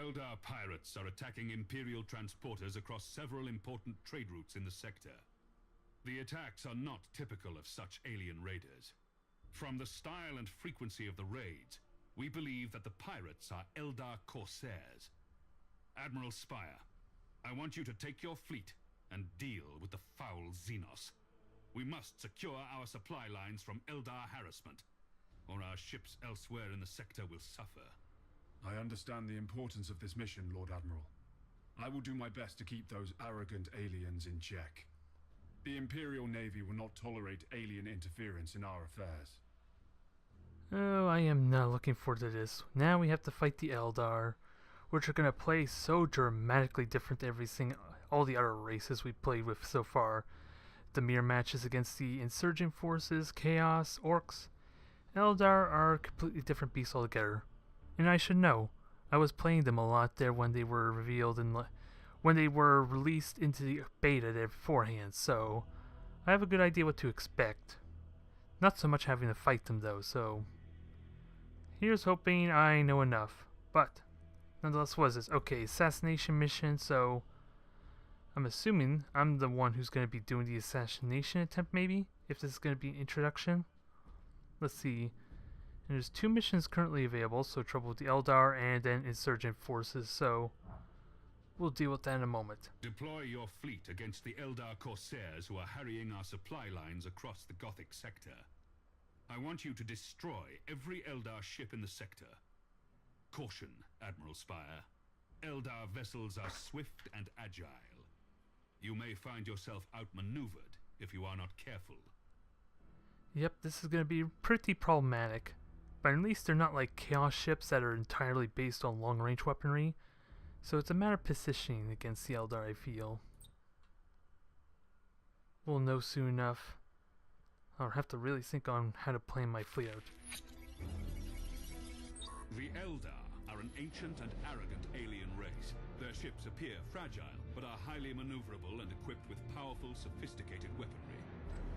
Eldar pirates are attacking Imperial transporters across several important trade routes in the sector. The attacks are not typical of such alien raiders. From the style and frequency of the raids, we believe that the pirates are Eldar corsairs. Admiral Spire, I want you to take your fleet and deal with the foul Xenos. We must secure our supply lines from Eldar harassment, or our ships elsewhere in the sector will suffer. I understand the importance of this mission, Lord Admiral. I will do my best to keep those arrogant aliens in check. The Imperial Navy will not tolerate alien interference in our affairs. Oh, I am not looking forward to this. Now we have to fight the Eldar, which are going to play so dramatically different than all the other races we played with so far. The mirror matches against the insurgent forces, Chaos, Orcs. Eldar are a completely different beast altogether. And I should know. I was playing them a lot there when they were revealed and when they were released into the beta there beforehand, so I have a good idea what to expect. Not so much having to fight them though, so here's hoping I know enough. But nonetheless, what is this? Okay, assassination mission, so I'm assuming I'm the one who's going to be doing the assassination attempt, maybe? If this is going to be an introduction? Let's see. And there's 2 missions currently available, so trouble with the Eldar and then insurgent forces, so we'll deal with that in a moment. Deploy your fleet against the Eldar corsairs who are harrying our supply lines across the Gothic Sector. I want you to destroy every Eldar ship in the sector. Caution, Admiral Spire. Eldar vessels are swift and agile. You may find yourself outmaneuvered if you are not careful. Yep, this is going to be pretty problematic. But at least they're not like Chaos ships that are entirely based on long-range weaponry. So it's a matter of positioning against the Eldar, I feel. We'll know soon enough. I'll have to really think on how to plan my fleet out. The Eldar are an ancient and arrogant alien race. Their ships appear fragile, but are highly maneuverable and equipped with powerful, sophisticated weaponry.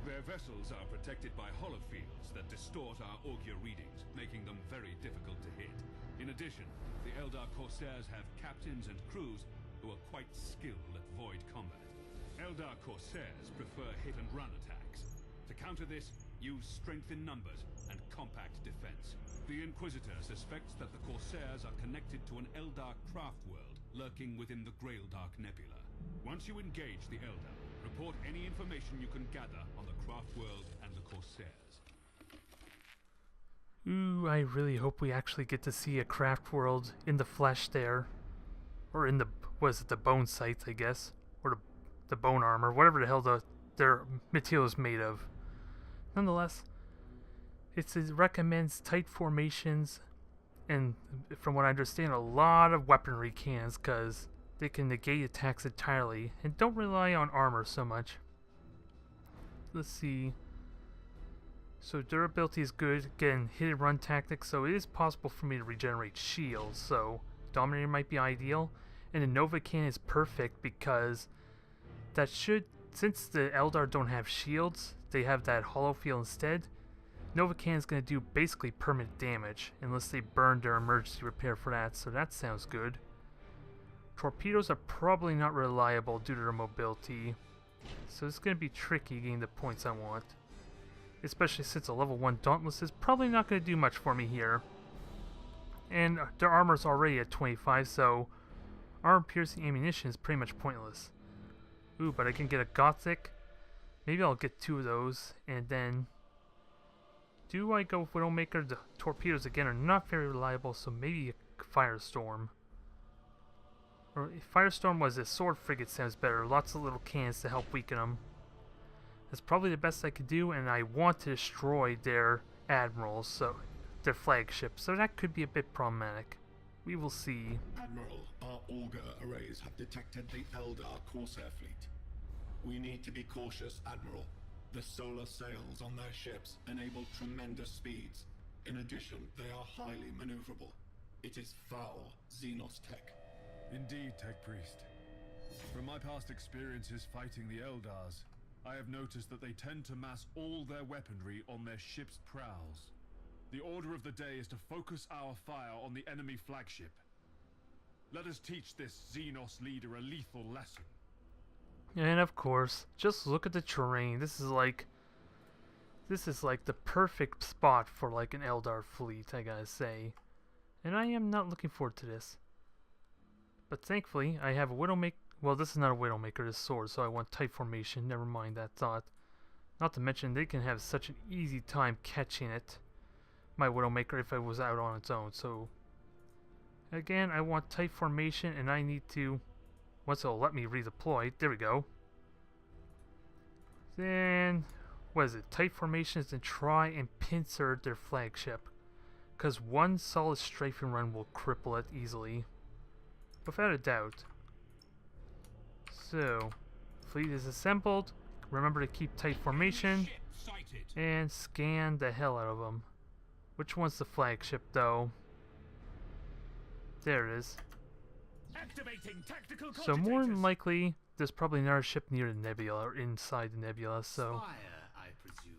Their vessels are protected by holofields that distort our augur readings, making them very difficult to hit. In addition, the Eldar corsairs have captains and crews who are quite skilled at void combat. Eldar corsairs prefer hit-and-run attacks. To counter this, use strength in numbers and compact defense. The Inquisitor suspects that the corsairs are connected to an Eldar craft world lurking within the Graildark Nebula. Once you engage the Eldar, report any information you can gather on the craft world and the corsairs. Ooh, I really hope we actually get to see a craft world in the flesh there. Or in the, the bone sights, I guess. Or the bone armor, whatever the hell their material is made of. Nonetheless, it recommends tight formations, and from what I understand, a lot of weaponry cans, because they can negate attacks entirely, and don't rely on armor so much. Let's see. So durability is good. Again, hit and run tactics, so it is possible for me to regenerate shields, so Dominator might be ideal. And the Nova Cannon is perfect because that should, since the Eldar don't have shields, they have that hollow field instead. Nova Cannon is going to do basically permanent damage, unless they burn their emergency repair for that, so that sounds good. Torpedoes are probably not reliable due to their mobility, so it's going to be tricky getting the points I want. Especially since a level 1 Dauntless is probably not going to do much for me here. And their armor is already at 25, so armor-piercing ammunition is pretty much pointless. Ooh, but I can get a Gothic. Maybe I'll get 2 of those, and then... Do I go with Widowmaker? The torpedoes, again, are not very reliable, so maybe a Firestorm. Or if Firestorm was a sword frigate, sounds better. Lots of little cannons to help weaken them. That's probably the best I could do, and I want to destroy their admirals, so their flagships, so that could be a bit problematic. We will see. Admiral, our auger arrays have detected the Eldar Corsair fleet. We need to be cautious, Admiral. The solar sails on their ships enable tremendous speeds. In addition, they are highly maneuverable. It is foul Xenos tech. Indeed, Tech Priest. From my past experiences fighting the Eldars, I have noticed that they tend to mass all their weaponry on their ship's prows. The order of the day is to focus our fire on the enemy flagship. Let us teach this Xenos leader a lethal lesson. And of course, just look at the terrain. This is like the perfect spot for like an Eldar fleet, I gotta say. And I am not looking forward to this. But thankfully, I have a Widowmaker. Well, this is not a Widowmaker, this sword, so I want tight formation. Never mind that thought. Not to mention, they can have such an easy time catching it. My Widowmaker, if it was out on its own. So, again, I want tight formation, and I need to... Once it'll let me redeploy, there we go. Then, what is it? Tight formations and try and pincer their flagship. Because one solid strafing run will cripple it easily. Without a doubt. So, fleet is assembled. Remember to keep tight formation. And scan the hell out of them. Which one's the flagship though? There it is. So more than likely, there's probably another ship near the nebula or inside the nebula, so... Fire, I presume.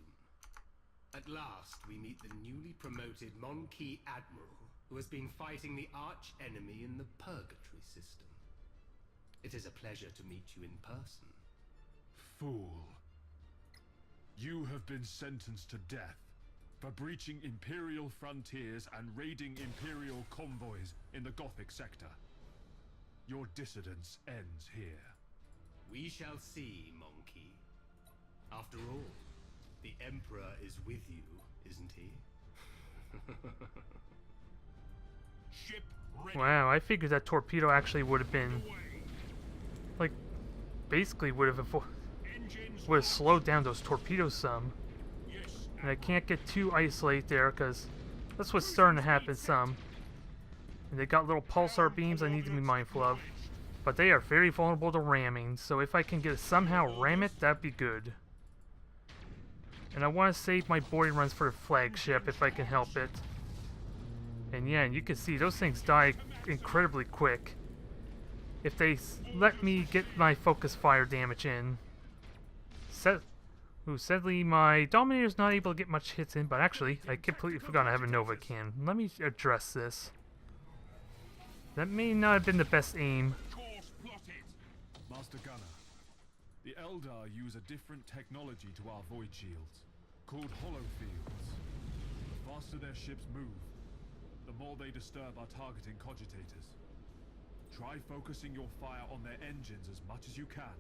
At last, we meet the newly promoted Monkey Admiral, who has been fighting the arch enemy in the Purgatory system. It is a pleasure to meet you in person. Fool. You have been sentenced to death for breaching Imperial frontiers and raiding Imperial convoys in the Gothic Sector. Your dissidence ends here. We shall see, Monkey. After all, the Emperor is with you, isn't he? Ship ready. Wow, I figured that torpedo actually would have been... Like, basically would have slowed down those torpedoes some. Yes. And I can't get too isolated there, because that's what's starting to happen some. And they got little pulsar beams I need to be mindful of. But they are very vulnerable to ramming, so if I can get somehow ram it, that'd be good. And I want to save my boarding runs for the flagship if I can help it. And yeah, and you can see those things die incredibly quick. If they let me get my focus fire damage in. Sadly, my Dominator's not able to get much hits in, but actually, I completely forgot I have a Nova Cannon. Let me address this. That may not have been the best aim. Master Gunner, the Eldar use a different technology to our void shields, called holofields. The faster their ships move, the more they disturb our targeting cogitators. Try focusing your fire on their engines as much as you can.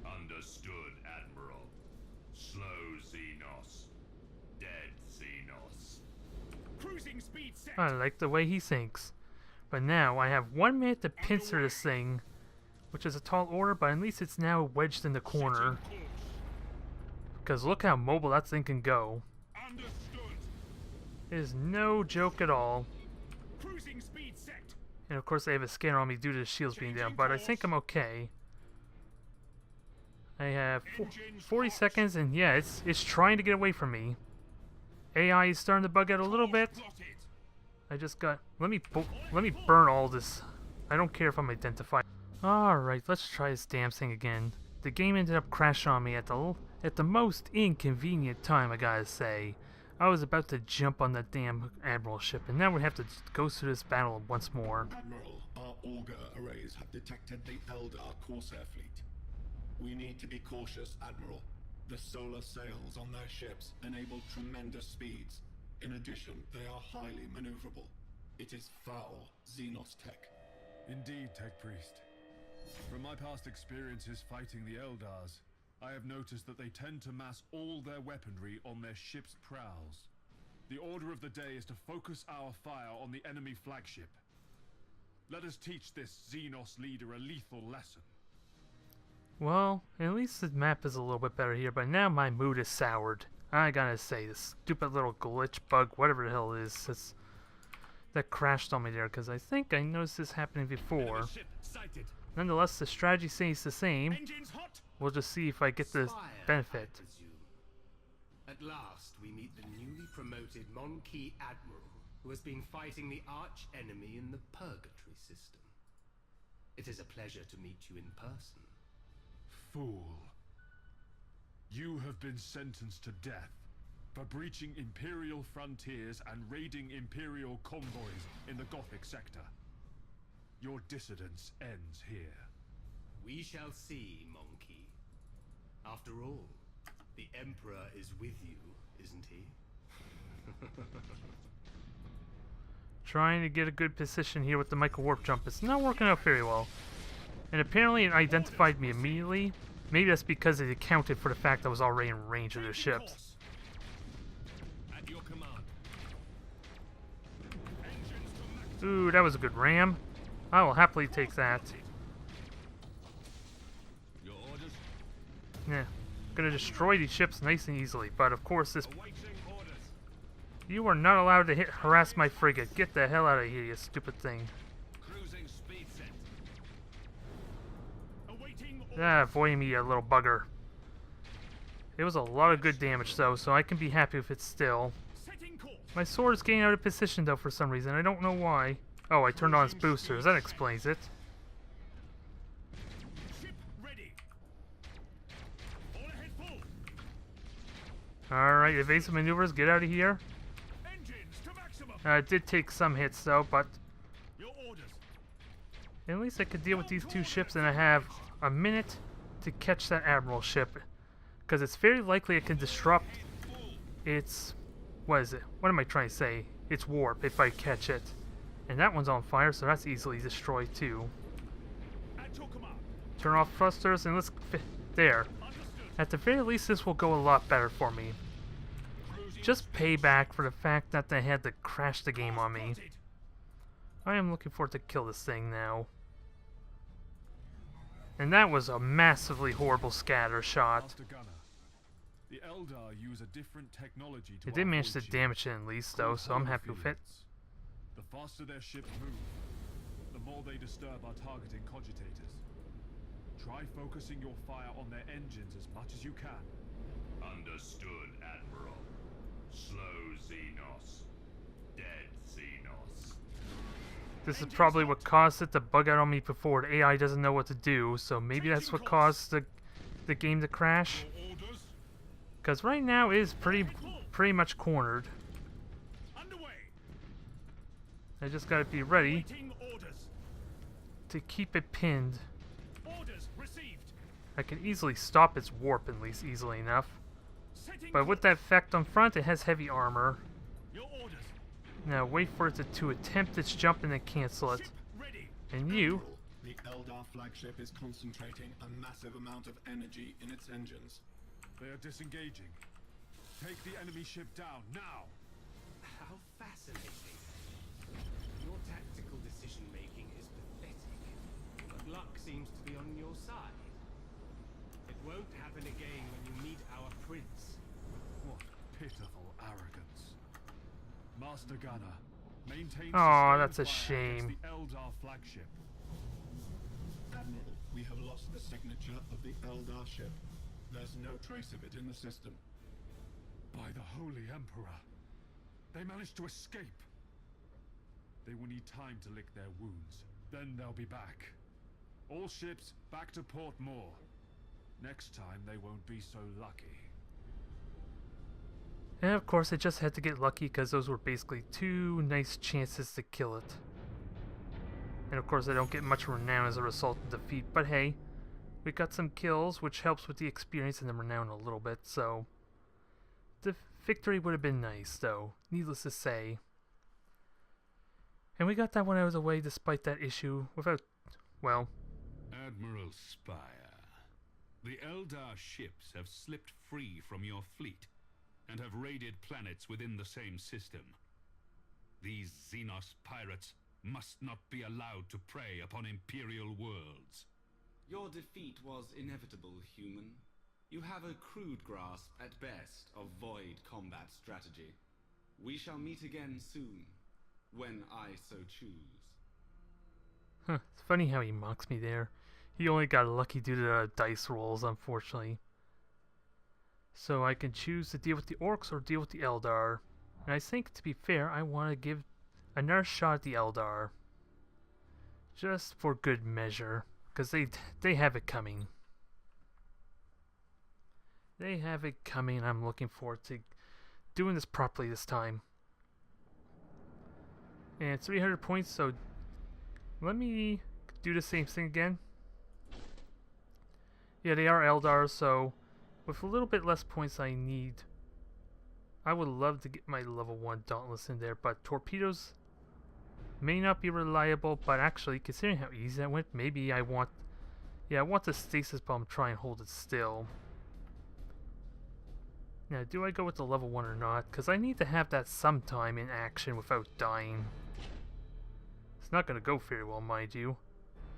Understood, Admiral. Slow Xenos. Dead Xenos. Cruising speed set. I like the way he thinks. But now I have 1 minute to pincer this thing, which is a tall order, but at least it's now wedged in the corner. Because look how mobile that thing can go. Understood. It is no joke at all. Cruising speed set. And of course I have a scanner on me due to the shields being down, but I think I'm okay. I have 40 seconds, and yeah, it's trying to get away from me. AI is starting to bug out a little bit. I just got... Let me burn all this. I don't care if I'm identified. Alright, let's try this damn thing again. The game ended up crashing on me at the most inconvenient time, I gotta say. I was about to jump on that damn Admiral ship, and now we have to go through this battle once more. Admiral, our auger arrays have detected the Eldar Corsair fleet. We need to be cautious, Admiral. The solar sails on their ships enable tremendous speeds. In addition, they are highly maneuverable. It is foul Xenos tech. Indeed, Tech Priest. From my past experiences fighting the Eldars, I have noticed that they tend to mass all their weaponry on their ship's prows. The order of the day is to focus our fire on the enemy flagship. Let us teach this Xenos leader a lethal lesson. Well, at least the map is a little bit better here, but now my mood is soured. I gotta say, this stupid little glitch bug, whatever the hell it is, that crashed on me there, because I think I noticed this happening before. Nonetheless, the strategy stays the same. We'll just see if I get the benefit. I presume. At last, we meet the newly promoted Monkey Admiral, who has been fighting the arch enemy in the Purgatory system. It is a pleasure to meet you in person. Fool. You have been sentenced to death for breaching Imperial frontiers and raiding Imperial convoys in the Gothic Sector. Your dissidence ends here. We shall see, Monkey. After all, the Emperor is with you, isn't he? Trying to get a good position here with the micro warp jump. It's not working out very well. And apparently it identified me immediately. Maybe that's because it accounted for the fact I was already in range of their ships. At your command. Ooh, that was a good ram. I will happily take that. Your orders. Yeah. Gonna destroy these ships nice and easily, but of course this... Awaiting orders. You are not allowed to harass my frigate. Get the hell out of here, you stupid thing. Cruising speed set. Awaiting orders. Ah, avoid me, you little bugger. It was a lot of good damage though, so I can be happy if it's still. Setting course. My sword is getting out of position though for some reason. I don't know why. Oh, I turned on its boosters. That explains it. Ship ready. All ahead full. Alright, evasive maneuvers. Get out of here. Engines to maximum. It did take some hits though, but Your orders. at least I could deal with these two ships and I have a minute to catch that admiral ship. Because it's very likely it can disrupt its... What is it? What am I trying to say? Its warp if I catch it. And that one's on fire, so that's easily destroyed too. At your command. Turn off thrusters and let's... There. Understood. At the very least this will go a lot better for me. Cruising Just payback for the fact that they had to crash the game on me. spotted. I am looking forward to kill this thing now. And that was a massively horrible scatter shot. Master Gunner, the Eldar use a different technology to It did manage to avoid damage it at least though, so I'm happy with it. The faster their ships move, the more they disturb our targeting cogitators. Try focusing your fire on their engines as much as you can. Understood, Admiral. Slow Xenos. Dead Xenos. This is probably what caused it to bug out on me before. The AI doesn't know what to do, so maybe that's what caused the game to crash. Your orders. Because right now it is pretty much cornered. Underway. I just gotta be ready Waiting orders. to keep it pinned. Orders received. I can easily stop its warp at least easily enough. Setting But with that effect on front, it has heavy armor. your orders. Now wait for it to attempt its jump and then cancel it. Ship ready. And you, The Eldar flagship is concentrating a massive amount of energy in its engines. They are disengaging. Take the enemy ship down now. How fascinating. Your tactical decision-making is pathetic, but luck seems to be on your side. It won't happen again when you meet our prince. What pitiful arrogance. Master Gunner, maintain Aw, sustained that's a fire against shame. the Eldar flagship. Admiral, we have lost the signature of the Eldar ship. There's no trace of it in the system. By the Holy Emperor. They managed to escape. They will need time to lick their wounds. Then they'll be back. All ships back to Port Moore. Next time they won't be so lucky. and of course I just had to get lucky because those were basically two nice chances to kill it. And of course I don't get much renown as a result of defeat, but hey, we got some kills, which helps with the experience and the renown a little bit, so... The victory would have been nice, though, needless to say. And we got that when I was away, despite that issue, without... well... Admiral Spire. The Eldar ships have slipped free from your fleet and have raided planets within the same system. These Xenos pirates must not be allowed to prey upon Imperial worlds. Your defeat was inevitable, human. You have a crude grasp, at best, of void combat strategy. We shall meet again soon, when I so choose. Huh, it's funny how he mocks me there. He only got lucky due to the dice rolls, unfortunately. So I can choose to deal with the orcs or deal with the Eldar. And I think, to be fair, I want to give another shot at the Eldar. Just for good measure. Because they have it coming. They have it coming, and I'm looking forward to doing this properly this time. And 300 points, so Let me do the same thing again. Yeah, they are Eldar, so with a little bit less points I need, I would love to get my level 1 Dauntless in there, but torpedoes may not be reliable, but actually, considering how easy that went, maybe I want... Yeah, I want the stasis bomb, try and hold it still. Now, do I go with the level 1 or not? Because I need to have that sometime in action without dying. It's not going to go very well, mind you.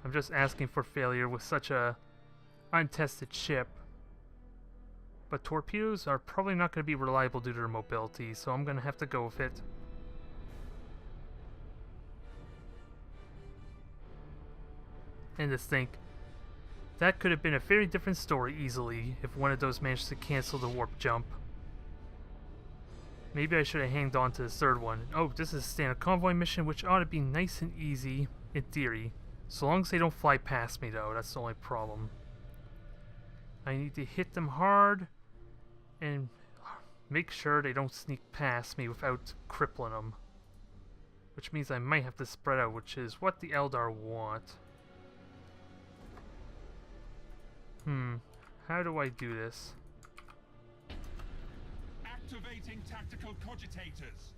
I'm just asking for failure with such a untested ship. But torpedoes are probably not going to be reliable due to their mobility, so I'm going to have to go with it. And just think, that could have been a very different story easily if one of those managed to cancel the warp jump. Maybe I should have hanged on to the third one. Oh, this is a standard convoy mission, which ought to be nice and easy, in theory. So long as they don't fly past me, though, that's the only problem. I need to hit them hard, and make sure they don't sneak past me without crippling them. Which means I might have to spread out, which is what the Eldar want. How do I do this? Activating tactical cogitators.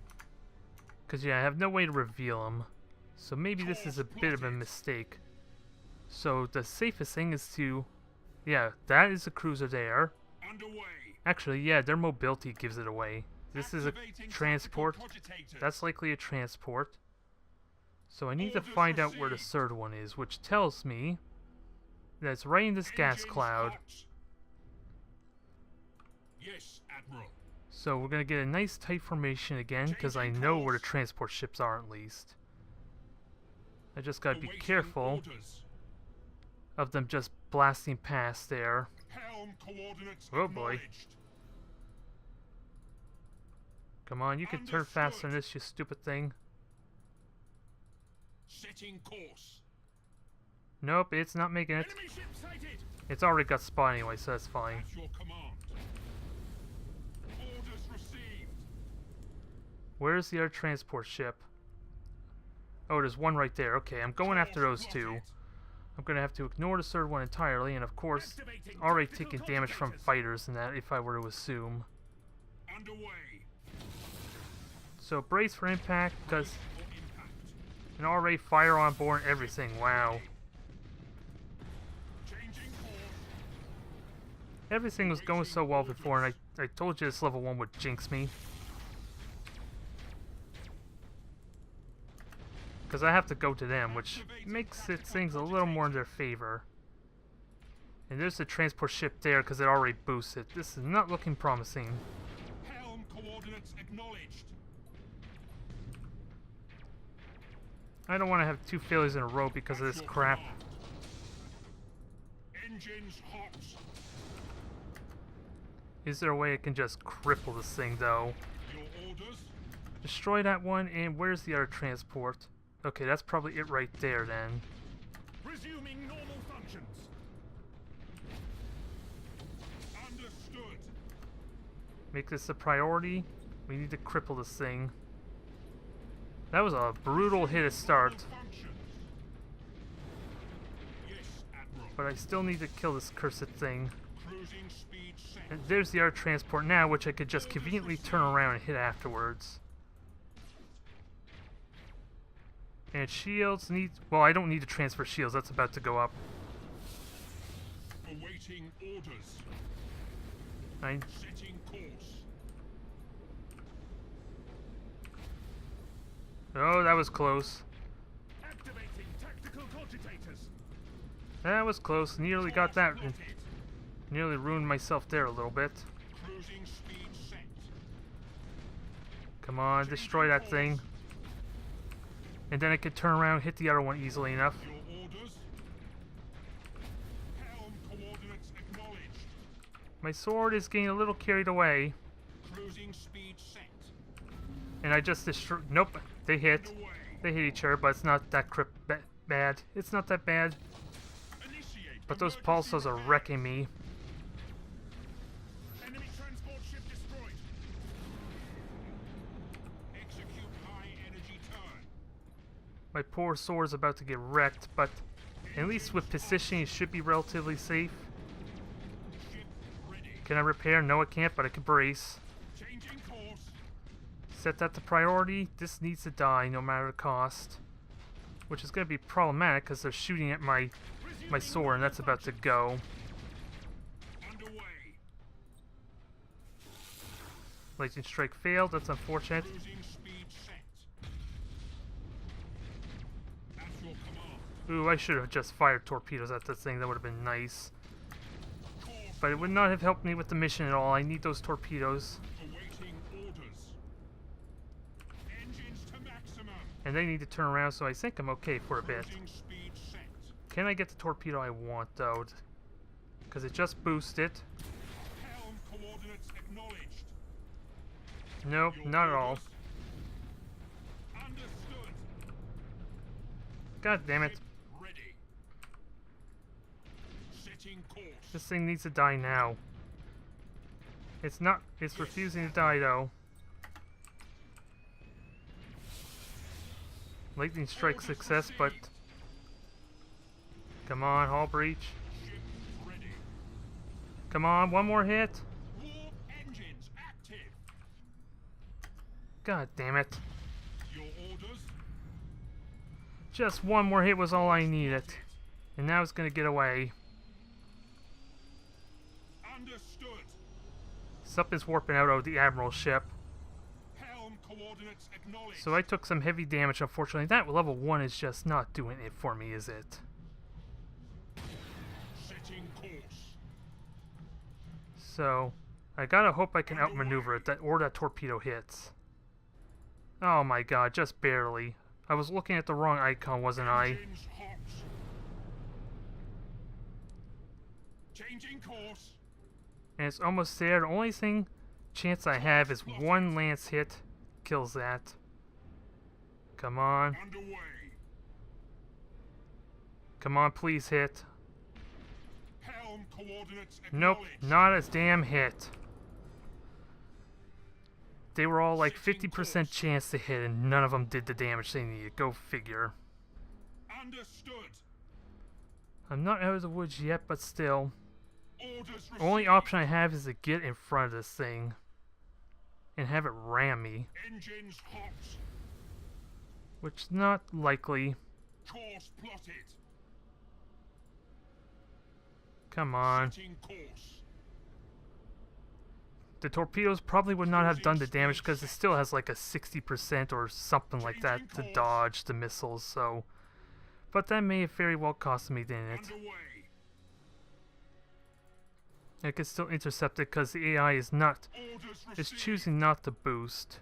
Because, yeah, I have no way to reveal them. So maybe this is a bit of a mistake. So the safest thing is to... Yeah, that is a cruiser there. Underway. Actually, yeah, their mobility gives it away. This is a transport. That's likely a transport. So I need to find out where the third one is, which tells me that it's right in this gas cloud. Yes, Admiral. So we're going to get a nice tight formation again, because I know where the transport ships are at least. I just got to be careful of them just blasting past there. Helm coordinates Oh boy. Come on, you can turn faster than this, you stupid thing. Setting course. Nope, it's not making it. Enemy ship sighted. It's already got spot anyway, so that's fine. At your command. Orders received. Where's the other transport ship? Oh, there's one right there. Okay, I'm going after those two. I'm going to have to ignore the third one entirely, and of course, already taking damage from fighters and that, if I were to assume. Underway. So brace for impact, because an already fire on board and everything. Wow. Changing course. Everything was going so well before, and I told you this level 1 would jinx me. Because I have to go to them, which makes it things a little more in their favor. And there's the transport ship there, because it already boosted. This is not looking promising. Helm coordinates acknowledged. I don't want to have 2 failures in a row because of this crap. Engines hot. Is there a way I can just cripple this thing, though? Your orders. Destroy that one, and where's the other transport? Okay, that's probably it right there, then. Resuming normal functions. Understood. Make this a priority. We need to cripple this thing. That was a brutal hit at start. Yes, Admiral. But I still need to kill this cursed thing. Cruising speed set. And there's the air transport now, which I could just conveniently turn around and hit afterwards. And shields need... Well, I don't need to transfer shields. That's about to go up. Awaiting orders. I... Setting course. Oh, that was close. Activating tactical cogitators. That was close. Nearly got that. Nearly ruined myself there a little bit. Cruising speed set. Come on, destroy that thing. And then I could turn around and hit the other one easily enough. Your orders. Helm coordinates acknowledged. My sword is getting a little carried away. Cruising speed set. And I just destroyed... Nope, they hit. Underway. They hit each other, but it's not that bad. It's not that bad. Initiate. But those emergency pulsars are repair. wrecking me. Enemy transport ship destroyed. Execute high energy turn. My poor sword's about to get wrecked, but at least with positioning it should be relatively safe. Can I repair? No, I can't, but I can brace. Set that to priority. This needs to die no matter the cost. Which is going to be problematic because they're shooting at my sword and that's about to go. Lightning strike failed. That's unfortunate. Ooh, I should have just fired torpedoes at this thing. That would have been nice. But it would not have helped me with the mission at all. I need those torpedoes. And they need to turn around, so I think I'm okay for a bit. Can I get the torpedo I want, though? Because it just boosted. Nope, not at all. God damn it. This thing needs to die now. It's not. It's refusing to die, though. Lightning strike success, but... Come on, hull breach. Come on, one more hit. God damn it. Just one more hit was all I needed. And now it's gonna get away. Something's warping out of the Admiral's ship. So I took some heavy damage, unfortunately. That level 1 is just not doing it for me, is it? So, I gotta hope I can outmaneuver it, or that torpedo hits. Oh my god, just barely. I was looking at the wrong icon, wasn't I? And it's almost there. The only chance I have is one lance hit. Kills that. Come on. Come on, please hit. Nope, not a damn hit. They were all like 50% chance to hit, and none of them did the damage they needed. Go figure. I'm not out of the woods yet, but still. The only option I have is to get in front of this thing and have it ram me. Which is not likely. Come on. The torpedoes probably would not have done the damage because it still has like a 60% or something like that to dodge the missiles, so... But that may have very well cost me, didn't it? I could still intercept it because the AI is choosing not to boost.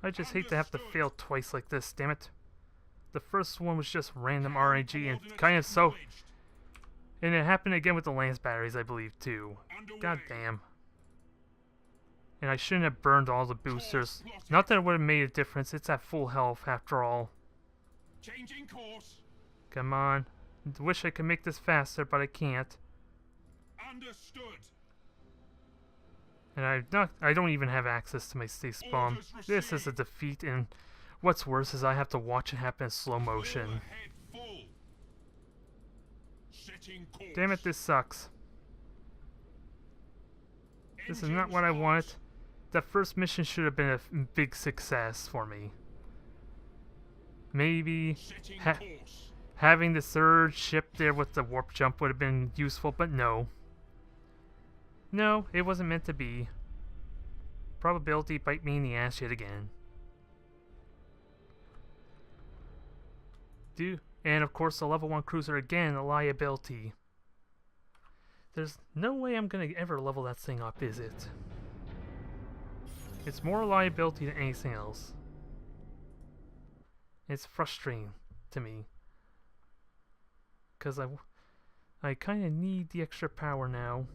I just hate to have to fail twice like this, damn it. The first one was just random RNG and kind of so... And it happened again with the lance batteries, I believe, too. God damn. And I shouldn't have burned all the boosters. Not that it would have made a difference, it's at full health after all. Come on. I wish I could make this faster, but I can't. And I don't even have access to my stay spawn. This is a defeat, and what's worse is I have to watch it happen in slow motion. Damn it, this sucks. This is not what I wanted. That first mission should have been a big success for me. Maybe having the third ship there with the warp jump would have been useful, but no. No, it wasn't meant to be. Probability bite me in the ass yet again. And of course the level 1 cruiser again, a liability. There's no way I'm gonna ever level that thing up, is it? It's more liability than anything else. It's frustrating to me. Because I kind of need the extra power now.